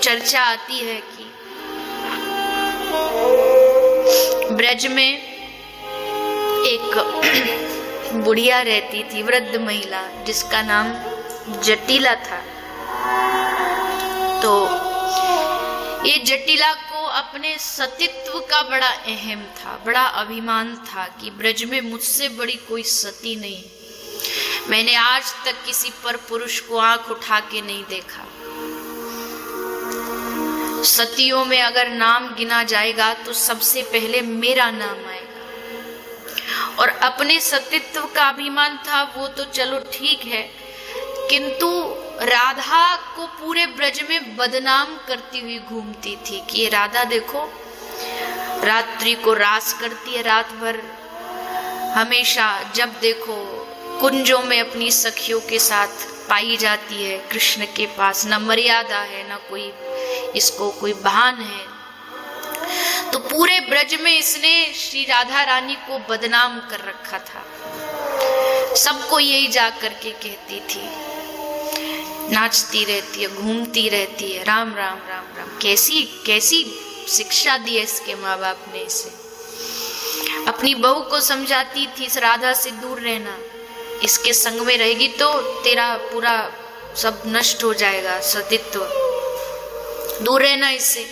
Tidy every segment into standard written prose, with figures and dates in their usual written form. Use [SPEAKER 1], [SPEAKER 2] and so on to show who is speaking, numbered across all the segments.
[SPEAKER 1] चर्चा आती है कि ब्रज में एक बुढ़िया रहती थी, वृद्ध महिला, जिसका नाम जटिला था। तो ये जटिला को अपने सतीत्व का बड़ा अहम था, बड़ा अभिमान था कि ब्रज में मुझसे बड़ी कोई सती नहीं। मैंने आज तक किसी पर पुरुष को आंख उठा के नहीं देखा। सतियों में अगर नाम गिना जाएगा तो सबसे पहले मेरा नाम आएगा। और अपने सतीत्व का अभिमान था वो तो चलो ठीक है, किंतु राधा को पूरे ब्रज में बदनाम करती हुई घूमती थी कि ये राधा देखो, रात्रि को रास करती है, रात भर हमेशा जब देखो कुंजों में अपनी सखियों के साथ पाई जाती है। कृष्ण के पास न मर्यादा है, न कोई इसको कोई भान है। तो पूरे ब्रज में इसने श्री राधा रानी को बदनाम कर रखा था। सबको यही जा करके कहती थी, नाचती रहती है, घूमती रहती है, राम राम राम राम। कैसी कैसी शिक्षा दी है इसके माँ बाप ने इसे। अपनी बहू को समझाती थी इस राधा से दूर रहना, इसके संग में रहेगी तो तेरा पूरा सब नष्ट हो जाएगा, सतीत्व, दूर रहना इससे।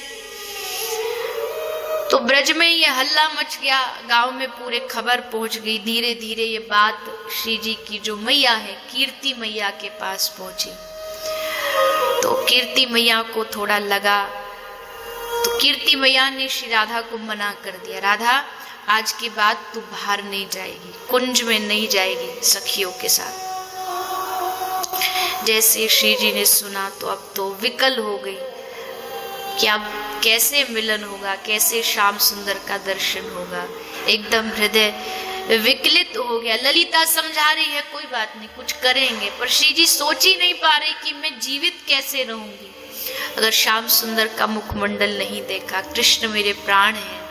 [SPEAKER 1] तो ब्रज में ये हल्ला मच गया, गांव में पूरे खबर पहुंच गई। धीरे धीरे ये बात श्री जी की जो मैया है, कीर्ति मैया के पास पहुंची। तो कीर्ति मैया को थोड़ा लगा, तो कीर्ति मैया ने श्री राधा को मना कर दिया, राधा आज के बाद तू बाहर नहीं जाएगी, कुंज में नहीं जाएगी सखियों के साथ। जैसे श्री जी ने सुना तो अब तो विकल हो गई कि अब कैसे मिलन होगा, कैसे श्याम सुंदर का दर्शन होगा। एकदम हृदय विकलित हो गया। ललिता समझा रही है कोई बात नहीं, कुछ करेंगे, पर श्री जी सोच ही नहीं पा रही कि मैं जीवित कैसे रहूंगी अगर श्याम सुंदर का मुखमंडल नहीं देखा। कृष्ण मेरे प्राण हैं।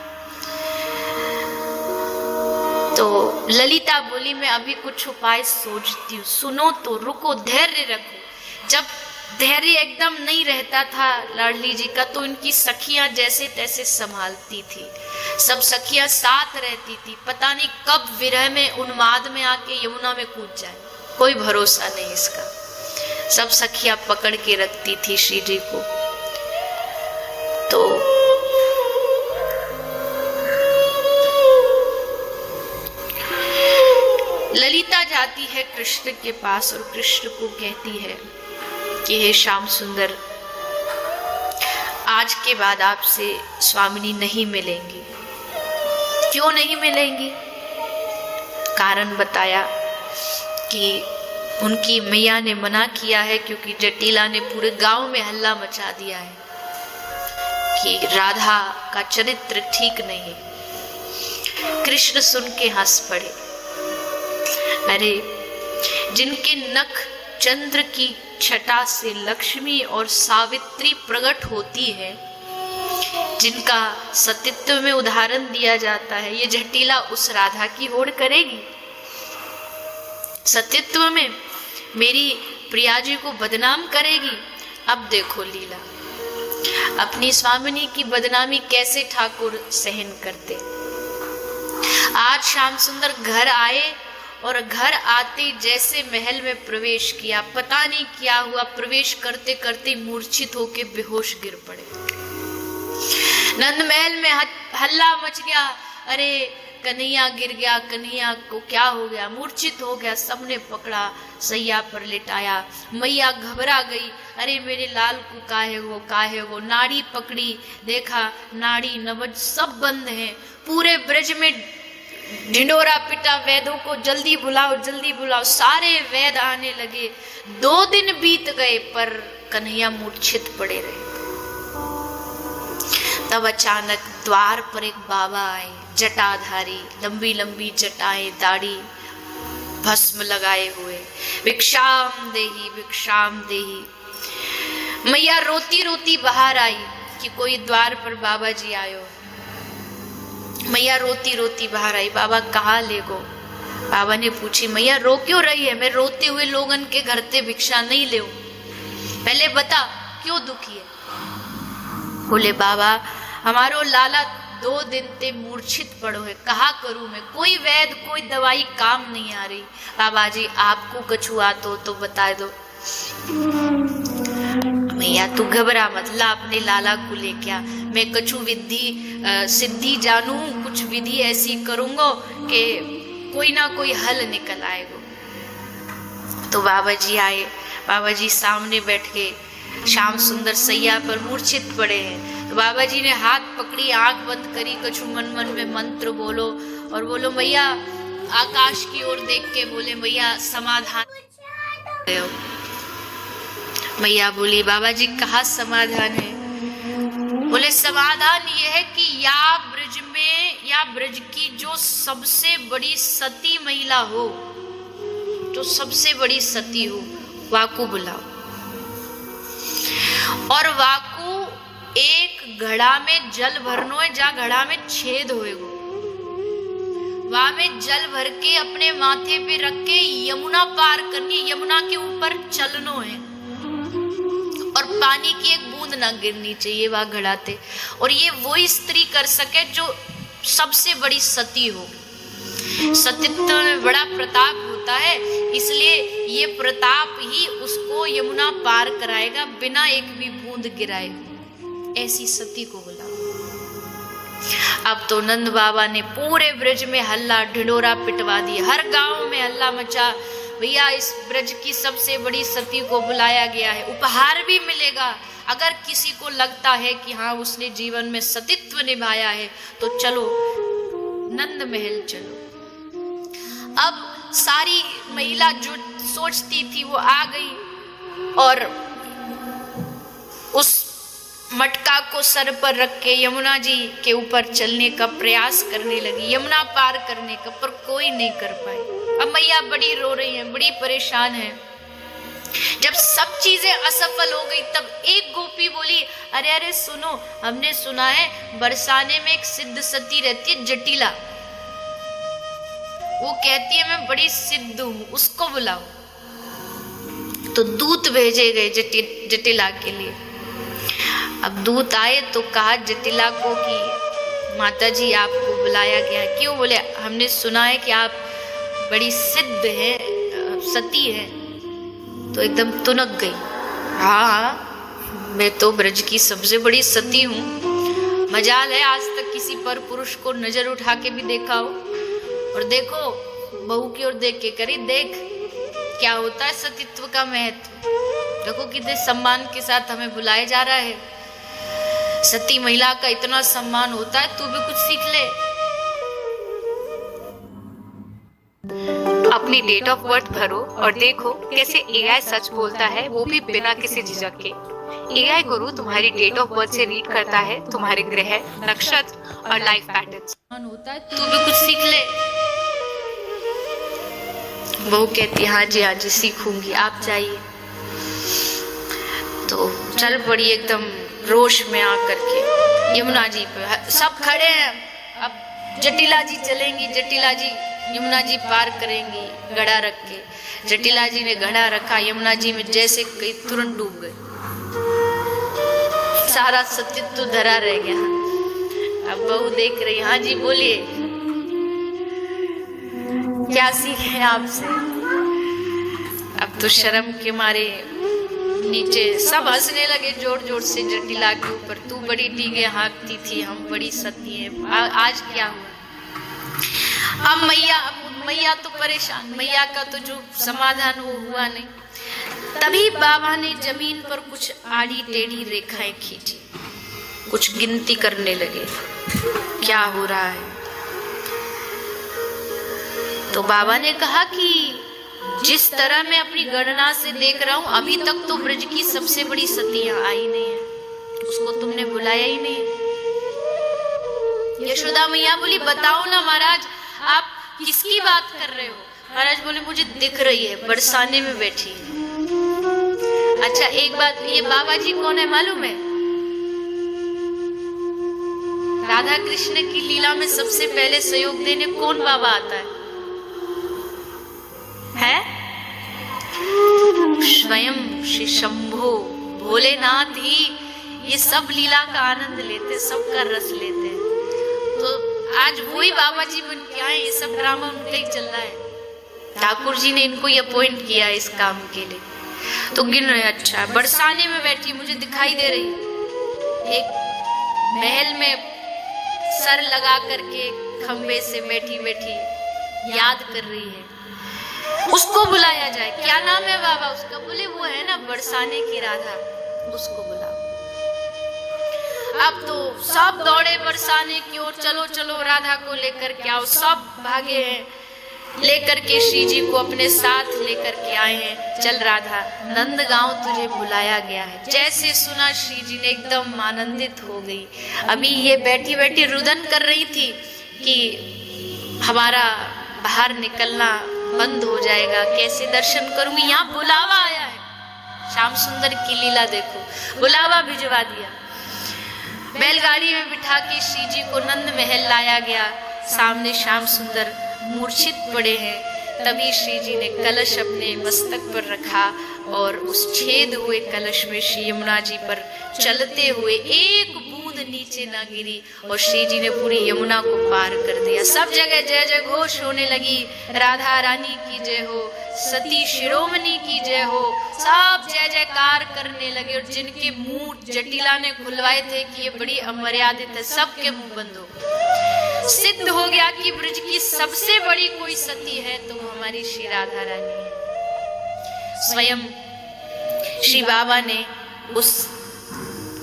[SPEAKER 1] तो ललिता बोली मैं अभी कुछ उपाय सोचती हूँ, सुनो तो, रुको, धैर्य रखो। जब धैर्य एकदम नहीं रहता था लाडली जी का तो इनकी सखियां जैसे तैसे संभालती थी। सब सखियां साथ रहती थी, पता नहीं कब विरह में उन्माद में आके यमुना में कूद जाए, कोई भरोसा नहीं इसका। सब सखियां पकड़ के रखती थी श्री जी को। तो ललिता जाती है कृष्ण के पास और कृष्ण को कहती है कि हे श्याम सुंदर, आज के बाद आपसे स्वामिनी नहीं मिलेंगी। क्यों नहीं मिलेंगी? कारण बताया कि उनकी मैया ने मना किया है, क्योंकि जटिला ने पूरे गांव में हल्ला मचा दिया है कि राधा का चरित्र ठीक नहीं है। कृष्ण सुन के हंस पड़े। अरे, जिनके नख चंद्र की छटा से लक्ष्मी और सावित्री प्रकट होती है, जिनका सतीत्व में उदाहरण दिया जाता है, ये जटिला उस राधा की होड़ करेगी? सतीत्व में मेरी प्रिया जी को बदनाम करेगी? अब देखो लीला, अपनी स्वामिनी की बदनामी कैसे ठाकुर सहन करते। आज श्याम सुंदर घर आए और घर आते जैसे महल में प्रवेश किया, पता नहीं क्या हुआ, प्रवेश करते करते मूर्छित होके बेहोश गिर पड़े। नंद महल में हल्ला मच गया, अरे कन्हैया गिर गया, कन्हैया को क्या हो गया, मूर्छित हो गया। सबने पकड़ा, सैया पर लिटाया। मैया घबरा गई, अरे मेरे लाल को काहे हो। नाड़ी पकड़ी, देखा नाड़ी नवज सब बंद है। पूरे ब्रज में ढिंडोरा पिटा, वैद्यों को जल्दी बुलाओ। सारे वैद्य आने लगे। 2 दिन बीत गए पर कन्हैया मूर्छित पड़े रहे। तब अचानक द्वार पर एक बाबा आए, जटाधारी, लंबी लंबी जटाएं, दाढ़ी, भस्म लगाए हुए। भिक्षाम देही। मैया रोती रोती बाहर आई कि कोई द्वार पर बाबा जी आयो। मैया रोती रोती बाहर आई, बाबा कहाँ ले गो? बाबा ने पूछी, मैया रो क्यों रही है? मैं रोते हुए लोगन के घर से भिक्षा नहीं ले, पहले बता क्यों दुखी है? बोले बाबा हमारो लाला 2 दिन ते मूर्छित पड़ो है, कहा करूं मैं, कोई वैद कोई दवाई काम नहीं आ रही। बाबा जी आपको कछु आतो तो बता दो। मैया तू घबरा मत, ला अपने लाला को ले क्या, मैं कछु विधि सिद्धि जानू, कुछ विधि ऐसी करूंगा कि कोई ना कोई हल निकल आएगा। तो बाबा जी आए, बाबा जी सामने बैठ के श्याम सुंदर सैया पर मूर्छित पड़े हैं। तो बाबा जी ने हाथ पकड़ी, आंख बंद करी, कछु मन मन में मंत्र बोलो और बोलो मैया, आकाश की ओर देख के बोले मैया समाधान। मैया बोली बाबा जी कहाँ समाधान है? बोले समाधान ये है कि या ब्रज में, या ब्रज की जो सबसे बड़ी सती महिला हो, जो सबसे बड़ी सती हो, वाकू बुलाओ और वाकू एक घड़ा में जल भरनो है, जहाँ घड़ा में छेद होएगो, वहां में जल भर के अपने माथे पे रख के यमुना पार करनी, यमुना के ऊपर चलनो है और पानी की एक बूंद ना गिरनी चाहिए वहां घड़ाते। और ये वो स्त्री कर सके जो सबसे बड़ी सती हो। सतीत्व में बड़ा प्रताप होता है, इसलिए ये प्रताप ही उसको यमुना पार कराएगा बिना एक भी बूंद गिराए। ऐसी सती को बुलाओ। अब तो नंद बाबा ने पूरे ब्रज में हल्ला ढिढोरा पिटवा दिया, हर गांव में हल्ला मचा, भैया इस ब्रज की सबसे बड़ी सती को बुलाया गया है, उपहार भी मिलेगा। अगर किसी को लगता है कि हाँ उसने जीवन में सतीत्व निभाया है तो चलो नंद महल चलो। अब सारी महिला जो सोचती थी वो आ गई और उस मटका को सर पर रख के यमुना जी के ऊपर चलने का प्रयास करने लगी, यमुना पार करने का, पर कोई नहीं कर पाई। अब मैया बड़ी रो रही हैं, बड़ी परेशान है। जब सब चीजें असफल हो गई तब एक गोपी बोली, अरे अरे सुनो, हमने सुना है बरसाने में एक सिद्ध सती रहती है जटिला, वो कहती है मैं बड़ी सिद्ध हूं, उसको बुलाओ। तो दूत भेजे गए जटिला के लिए। अब दूत आए तो कहा जटिला को कि माता जी आपको बुलाया गया। क्यों? बोले हमने सुना है कि आप बड़ी सिद्ध है, सती है। तो एकदम तुनक गई, हाँ मैं तो ब्रज की सबसे बड़ी सती हूँ, मजाल है आज तक किसी पर पुरुष को नजर उठा के भी देखा हो। और देखो बहू की ओर देख के करी, देख क्या होता है सतीत्व का महत्व, देखो कितने सम्मान के साथ हमें बुलाया जा रहा है, सती महिला का इतना सम्मान होता है, तू भी कुछ सीख ले।
[SPEAKER 2] अपनी डेट ऑफ बर्थ भरो और देखो कैसे एआई सच बोलता है, वो भी बिना किसी झिझक के। एआई गुरु तुम्हारी डेट ऑफ बर्थ से रीड करता है तुम्हारे ग्रह, नक्षत्र और लाइफ पैटर्न्स
[SPEAKER 1] होता है, तू भी कुछ सीख ले। बहू कहती हाँ जी सीखूंगी, आप जाइए। तो चल पड़ी एकदम रोश में आकर के यमुना जी पे, सब खड़े हैं। अब जटिला जी चलेंगी, जटिला जी यमुना जी पार करेंगी घड़ा रख के। जटिला जी ने घड़ा रखा, यमुना जी में जैसे कहीं तुरंत डूब गए, सारा सतीत्व धरा रह गया। अब बहू देख रही, हाँ जी बोलिए क्या सीखे आपसे। अब तो शर्म के मारे नीचे सब हंसने लगे जोर जोर से जटिला के ऊपर, तू बड़ी डींगे हाँकती थी, हम बड़ी सती हैं, आज क्या हुआ। अब मैया तो परेशान, मैया का तो जो समाधान वो हुआ नहीं। तभी बाबा ने जमीन पर कुछ आड़ी टेढ़ी रेखाएं खींची, कुछ गिनती करने लगे क्या हो रहा है। तो बाबा ने कहा कि जिस तरह मैं अपनी गणना से देख रहा हूं, अभी तक तो ब्रज की सबसे बड़ी सतियां आई नहीं है, उसको तुमने बुलाया ही नहीं। यशोदा मैया बोली बताओ ना महाराज, आप किसकी बात कर रहे हो। महाराज बोले मुझे दिख रही है, बरसाने में बैठी है। अच्छा एक बात, ये बाबा जी कौन है मालूम है? राधा कृष्ण की लीला में सबसे पहले सहयोग देने कौन बाबा आता है? स्वयं श्री शंभो भोलेनाथ ही ये सब लीला का आनंद लेते, सबका रस लेते हैं। तो आज वही बाबा जी बन के आए, ये सब ड्रामा उनका ही चल रहा है। ठाकुर जी ने इनको ही अपॉइंट किया इस काम के लिए। तो गिन रहे, अच्छा बरसाने में बैठी मुझे दिखाई दे रही, एक महल में सर लगा करके खंबे से बैठी बैठी याद कर रही है, उसको बुलाया जाए। क्या नाम है बाबा उसका? बोले वो है ना बरसाने की राधा, उसको बुलाओ। अब तो सब दौड़े बरसाने की ओर, चलो चलो राधा को लेकर के आओ। सब भागे हैं, लेकर के श्री जी को अपने साथ लेकर के आए हैं। चल राधा, नंदगांव तुझे बुलाया गया है। जैसे सुना श्री जी ने एकदम आनंदित हो गई। अभी ये बैठी बैठी रुदन कर रही थी कि हमारा बाहर निकलना बंद हो जाएगा, कैसे दर्शन करूंगी, यहाँ बुलावा आया है। श्याम सुंदर की लीला देखो, बुलावा भिजवा दिया। बैलगाड़ी में बिठा के श्री जी को नंद महल लाया गया। सामने श्याम सुंदर मूर्छित पड़े हैं। तभी श्री जी ने कलश अपने मस्तक पर रखा और उस छेद हुए कलश में श्री यमुना जी पर चलते हुए एक बूंद नीचे ना गिरी और श्री जी ने पूरी यमुना को पार कर दिया। सब जगह जय जय घोष होने लगी, राधा रानी की जय हो, सती शिरोमणि की जय हो। सब जय जयकार करने लगे और जिनके मुंह जटिला ने खुलवाए थे कि ये बड़ी अमर्यादित है, सबके मुंह बंद हो। सिद्ध हो गया कि ब्रज की सबसे बड़ी कोई सती है तो वो हमारी श्री राधा रानी है। स्वयं श्री बाबा ने उस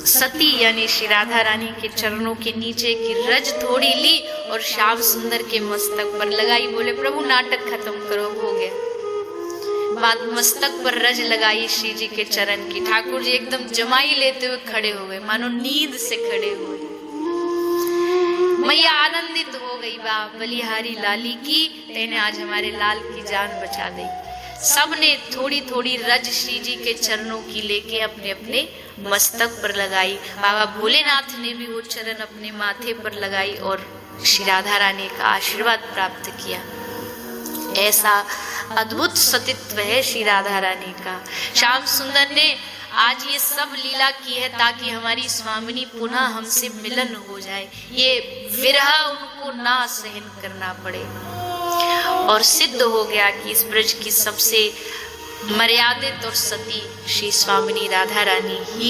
[SPEAKER 1] सती यानी श्री राधा रानी के चरणों के नीचे की रज थोड़ी ली और श्याम सुंदर के मस्तक पर लगाई। बोले प्रभु नाटक खत्म करो, हो गया। बाद मस्तक पर रज लगाई श्री जी के चरण की। ठाकुर जी एकदम जमाई लेते हुए खड़े हो गए, मानो नींद से खड़े हुए। मैया आनंदित हो गई, वाह बलिहारी लाली की, तेने आज हमारे लाल की जान बचा दी। सबने थोड़ी थोड़ी रज श्री जी के चरणों की लेके अपने अपने मस्तक पर लगाई। बाबा भोलेनाथ ने भी वो चरण अपने माथे पर लगाई और श्री राधा रानी का आशीर्वाद प्राप्त किया। ऐसा अद्भुत सतीत्व है श्री राधा रानी का। श्याम सुंदर ने आज ये सब लीला की है ताकि हमारी स्वामिनी पुनः हमसे मिलन हो जाए, ये विरह उनको ना सहन करना पड़े। और सिद्ध हो गया कि इस ब्रज की सबसे मर्यादित और सती श्री स्वामिनी राधा रानी ही